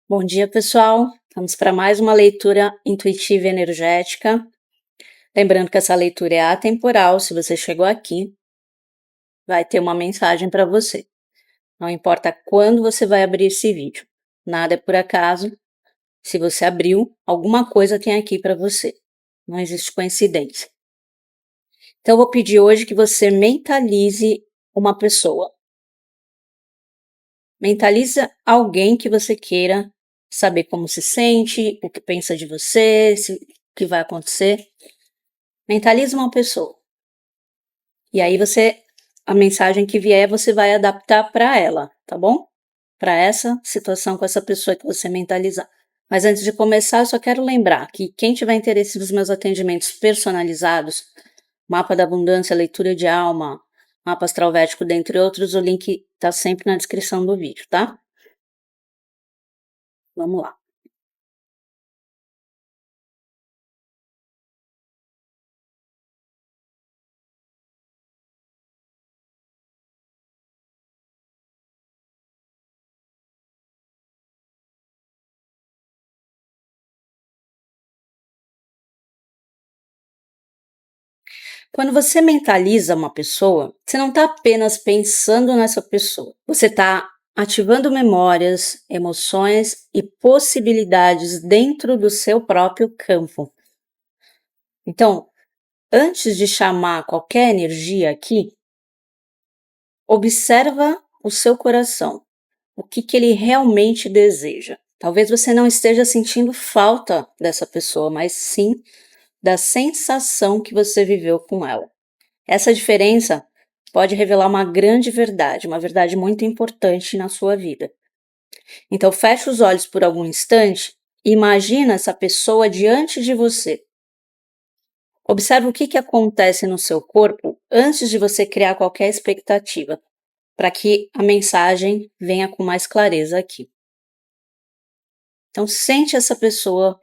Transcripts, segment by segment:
Bom dia, pessoal. Vamos para mais uma leitura intuitiva e energética. Lembrando que essa leitura é atemporal. Se você chegou aqui, vai ter uma mensagem para você. Não importa quando você vai abrir esse vídeo. Nada é por acaso. Se você abriu, alguma coisa tem aqui para você. Não existe coincidência. Então, eu vou pedir hoje que você mentalize uma pessoa. Mentaliza alguém que você queira saber como se sente, o que pensa de você, o que vai acontecer. Mentaliza uma pessoa. E aí a mensagem que vier, você vai adaptar para ela, tá bom? Para essa situação com essa pessoa que você mentalizar. Mas antes de começar, eu só quero lembrar que quem tiver interesse nos meus atendimentos personalizados, mapa da abundância, leitura de alma, mapa astral védico, dentre outros, o link tá sempre na descrição do vídeo, tá? Vamos lá. Quando você mentaliza uma pessoa, você não está apenas pensando nessa pessoa, você está ativando memórias, emoções e possibilidades dentro do seu próprio campo. Então, antes de chamar qualquer energia aqui, observa o seu coração, o que ele realmente deseja. Talvez você não esteja sentindo falta dessa pessoa, mas sim da sensação que você viveu com ela. Essa diferença pode revelar uma grande verdade, uma verdade muito importante na sua vida. Então, feche os olhos por algum instante e imagina essa pessoa diante de você. Observe o que acontece no seu corpo antes de você criar qualquer expectativa, para que a mensagem venha com mais clareza aqui. Então, sente essa pessoa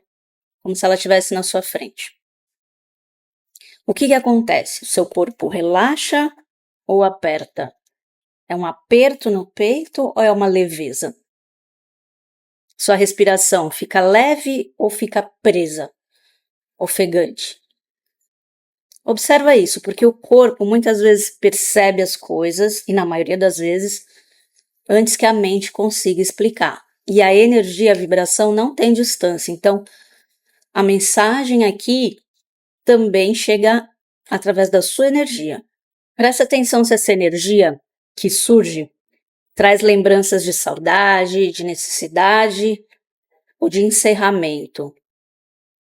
como se ela estivesse na sua frente. O que acontece? O seu corpo relaxa ou aperta? É um aperto no peito ou é uma leveza? Sua respiração fica leve ou fica presa, ofegante? Observa isso, porque o corpo muitas vezes percebe as coisas, e na maioria das vezes, antes que a mente consiga explicar. E a energia, a vibração não tem distância, então a mensagem aqui também chega através da sua energia. Presta atenção se essa energia que surge traz lembranças de saudade, de necessidade ou de encerramento.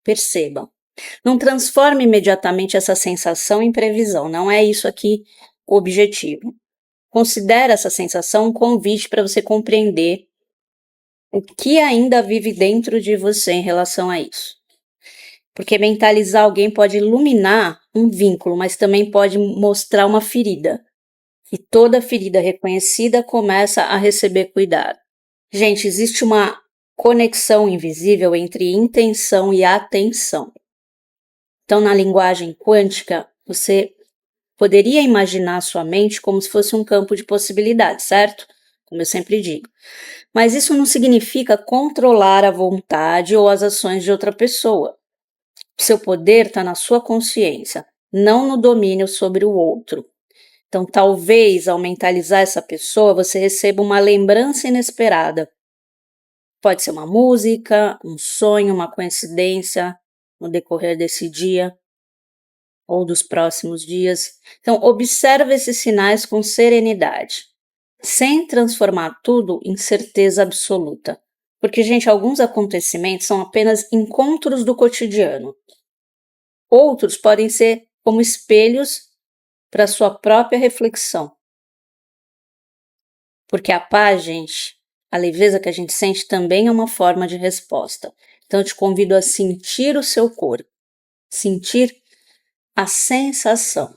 Perceba. Não transforme imediatamente essa sensação em previsão, não é isso aqui o objetivo. Considere essa sensação um convite para você compreender o que ainda vive dentro de você em relação a isso. Porque mentalizar alguém pode iluminar um vínculo, mas também pode mostrar uma ferida. E toda ferida reconhecida começa a receber cuidado. Gente, existe uma conexão invisível entre intenção e atenção. Então, na linguagem quântica, você poderia imaginar a sua mente como se fosse um campo de possibilidades, certo? Como eu sempre digo. Mas isso não significa controlar a vontade ou as ações de outra pessoa. Seu poder está na sua consciência, não no domínio sobre o outro. Então, talvez, ao mentalizar essa pessoa, você receba uma lembrança inesperada. Pode ser uma música, um sonho, uma coincidência no decorrer desse dia ou dos próximos dias. Então, observe esses sinais com serenidade, sem transformar tudo em certeza absoluta. Porque, gente, alguns acontecimentos são apenas encontros do cotidiano. Outros podem ser como espelhos para sua própria reflexão. Porque a paz, gente, a leveza que a gente sente também é uma forma de resposta. Então, eu te convido a sentir o seu corpo, sentir a sensação.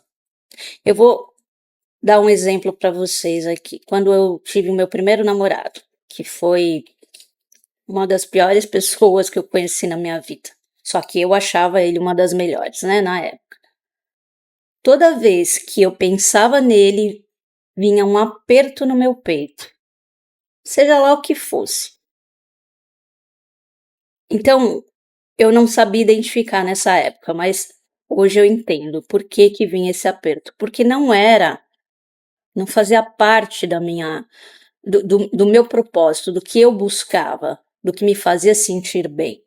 Eu vou dar um exemplo para vocês aqui. Quando eu tive o meu primeiro namorado, que foi uma das piores pessoas que eu conheci na minha vida. Só que eu achava ele uma das melhores, né, na época. Toda vez que eu pensava nele, vinha um aperto no meu peito. Seja lá o que fosse. Então, eu não sabia identificar nessa época, mas hoje eu entendo por que que vinha esse aperto. Porque não fazia parte do meu propósito, do que eu buscava, do que me fazia sentir bem.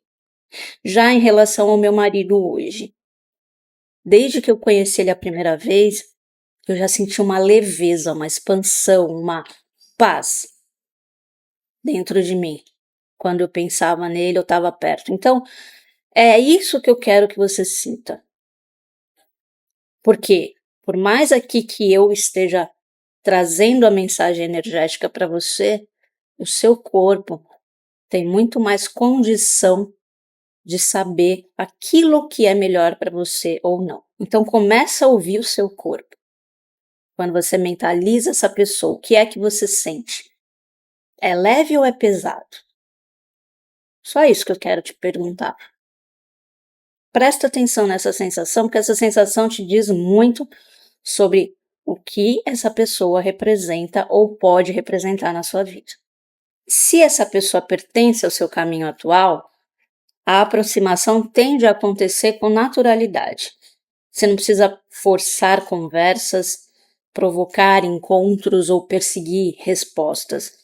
Já em relação ao meu marido hoje, desde que eu conheci ele a primeira vez, eu já senti uma leveza, uma expansão, uma paz dentro de mim. Quando eu pensava nele, eu estava perto. Então, é isso que eu quero que você sinta. Porque, por mais aqui que eu esteja trazendo a mensagem energética para você, o seu corpo tem muito mais condição de saber aquilo que é melhor para você ou não. Então começa a ouvir o seu corpo. Quando você mentaliza essa pessoa, o que é que você sente? É leve ou é pesado? Só isso que eu quero te perguntar. Presta atenção nessa sensação, porque essa sensação te diz muito sobre o que essa pessoa representa ou pode representar na sua vida. Se essa pessoa pertence ao seu caminho atual, a aproximação tende a acontecer com naturalidade. Você não precisa forçar conversas, provocar encontros ou perseguir respostas.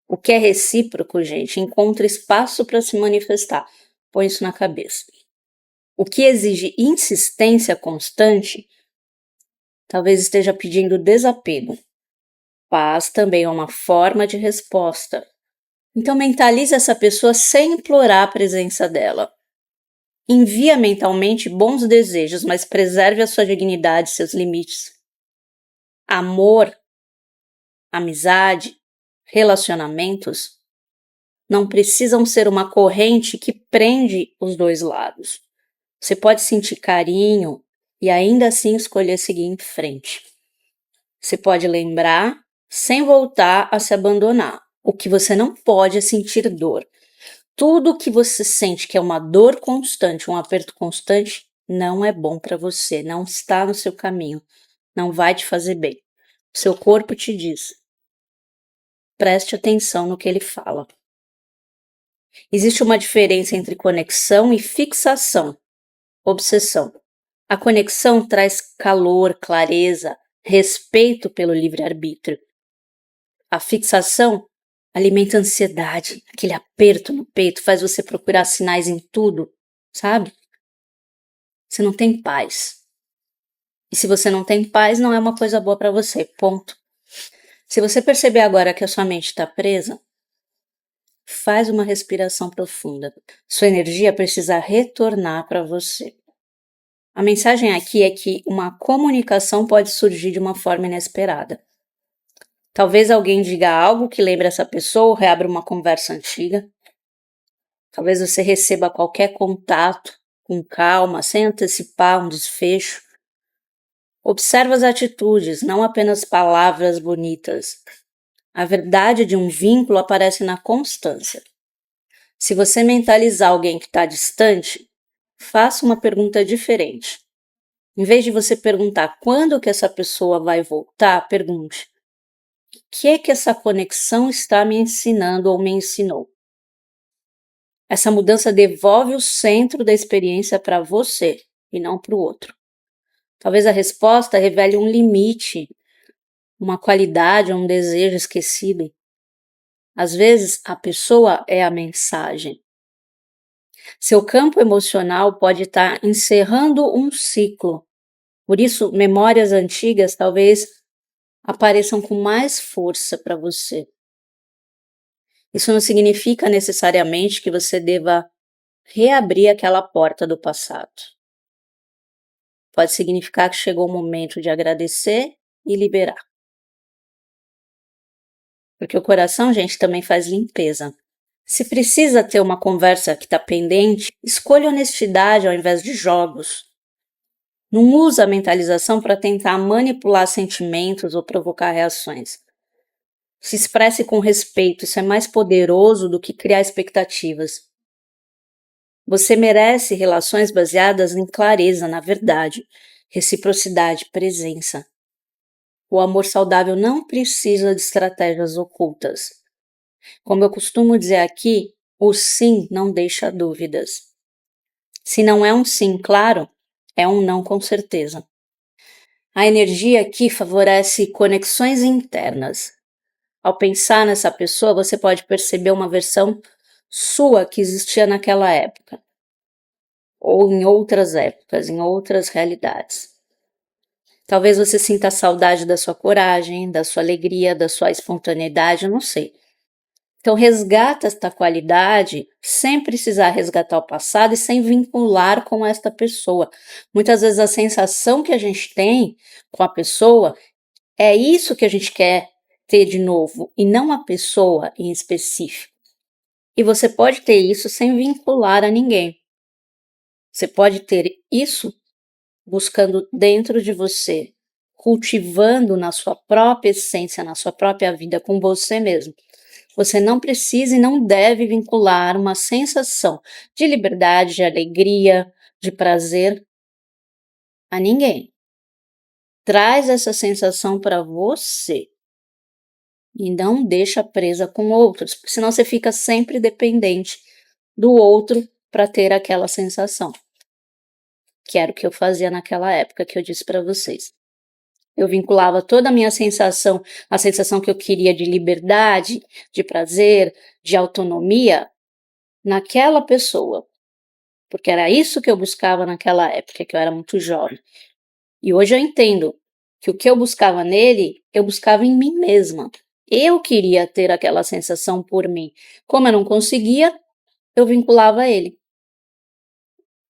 O que é recíproco, gente, encontra espaço para se manifestar. Põe isso na cabeça. O que exige insistência constante, talvez esteja pedindo desapego. Paz também é uma forma de resposta. Então mentalize essa pessoa sem implorar a presença dela. Envia mentalmente bons desejos, mas preserve a sua dignidade e seus limites. Amor, amizade, relacionamentos não precisam ser uma corrente que prende os dois lados. Você pode sentir carinho e ainda assim escolher seguir em frente. Você pode lembrar sem voltar a se abandonar. O que você não pode é sentir dor. Tudo que você sente que é uma dor constante, um aperto constante, não é bom para você, não está no seu caminho, não vai te fazer bem. O seu corpo te diz. Preste atenção no que ele fala. Existe uma diferença entre conexão e fixação, obsessão. A conexão traz calor, clareza, respeito pelo livre-arbítrio. A fixação alimenta ansiedade, aquele aperto no peito faz você procurar sinais em tudo, sabe? Você não tem paz. E se você não tem paz, não é uma coisa boa para você, ponto. Se você perceber agora que a sua mente está presa, faz uma respiração profunda. Sua energia precisa retornar para você. A mensagem aqui é que uma comunicação pode surgir de uma forma inesperada. Talvez alguém diga algo que lembre essa pessoa ou reabra uma conversa antiga. Talvez você receba qualquer contato com calma, sem antecipar um desfecho. Observa as atitudes, não apenas palavras bonitas. A verdade de um vínculo aparece na constância. Se você mentalizar alguém que está distante, faça uma pergunta diferente. Em vez de você perguntar quando que essa pessoa vai voltar, pergunte: o que é que essa conexão está me ensinando ou me ensinou? Essa mudança devolve o centro da experiência para você e não para o outro. Talvez a resposta revele um limite, uma qualidade ou um desejo esquecido. Às vezes, a pessoa é a mensagem. Seu campo emocional pode estar encerrando um ciclo. Por isso, memórias antigas talvez apareçam com mais força para você. Isso não significa necessariamente que você deva reabrir aquela porta do passado. Pode significar que chegou o momento de agradecer e liberar. Porque o coração, gente, também faz limpeza. Se precisa ter uma conversa que está pendente, escolha honestidade ao invés de jogos. Não usa a mentalização para tentar manipular sentimentos ou provocar reações. Se expresse com respeito, isso é mais poderoso do que criar expectativas. Você merece relações baseadas em clareza, na verdade, reciprocidade, presença. O amor saudável não precisa de estratégias ocultas. Como eu costumo dizer aqui, O sim não deixa dúvidas. Se não é um sim claro, é um não com certeza. A energia aqui favorece conexões internas. Ao pensar nessa pessoa, você pode perceber uma versão sua que existia naquela época, ou em outras épocas, em outras realidades. Talvez você sinta saudade da sua coragem, da sua alegria, da sua espontaneidade, eu não sei. Então, resgata esta qualidade sem precisar resgatar o passado e sem vincular com esta pessoa. Muitas vezes a sensação que a gente tem com a pessoa é isso que a gente quer ter de novo e não a pessoa em específico. E você pode ter isso sem vincular a ninguém. Você pode ter isso buscando dentro de você, cultivando na sua própria essência, na sua própria vida, com você mesmo. Você não precisa e não deve vincular uma sensação de liberdade, de alegria, de prazer a ninguém. Traz essa sensação para você e não deixa presa com outros, porque senão você fica sempre dependente do outro para ter aquela sensação, que era o que eu fazia naquela época que eu disse para vocês. Eu vinculava toda a minha sensação, a sensação que eu queria de liberdade, de prazer, de autonomia, naquela pessoa, porque era isso que eu buscava naquela época, que eu era muito jovem. E hoje eu entendo que o que eu buscava nele, eu buscava em mim mesma. Eu queria ter aquela sensação por mim. Como eu não conseguia, eu vinculava a ele.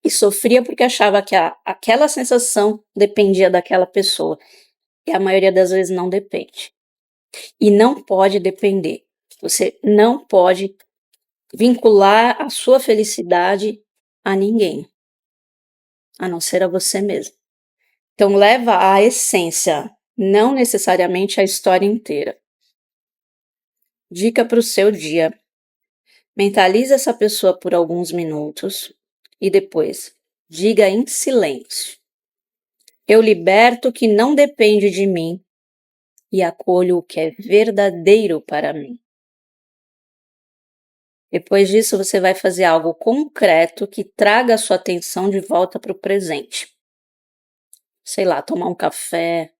E sofria porque achava que aquela sensação dependia daquela pessoa. E a maioria das vezes não depende. E não pode depender. Você não pode vincular a sua felicidade a ninguém, a não ser a você mesmo. Então leva a essência, não necessariamente a história inteira. Dica para o seu dia. Mentalize essa pessoa por alguns minutos e depois diga em silêncio: eu liberto o que não depende de mim e acolho o que é verdadeiro para mim. Depois disso, você vai fazer algo concreto que traga a sua atenção de volta para o presente. Sei lá, tomar um café,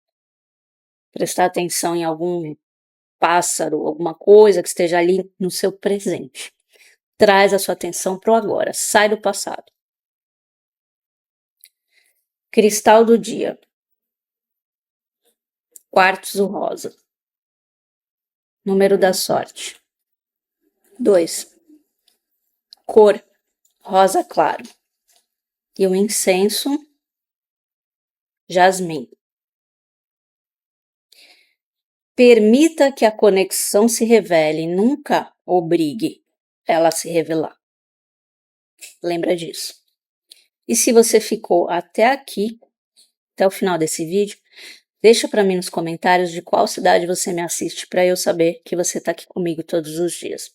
prestar atenção em algum pássaro, alguma coisa que esteja ali no seu presente. Traz a sua atenção para o agora, sai do passado. Cristal do dia. Quartzo rosa. Número da sorte. 2. Cor, rosa claro. E o incenso, jasmim. Permita que a conexão se revele, nunca obrigue ela a se revelar. Lembra disso. E se você ficou até aqui, até o final desse vídeo, deixa para mim nos comentários de qual cidade você me assiste para eu saber que você está aqui comigo todos os dias.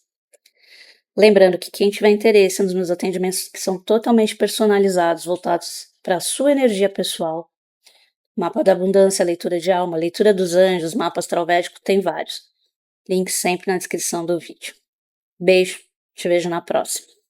Lembrando que quem tiver interesse nos meus atendimentos que são totalmente personalizados, voltados para a sua energia pessoal, mapa da abundância, leitura de alma, leitura dos anjos, mapa astral-védico, tem vários. Link sempre na descrição do vídeo. Beijo, te vejo na próxima.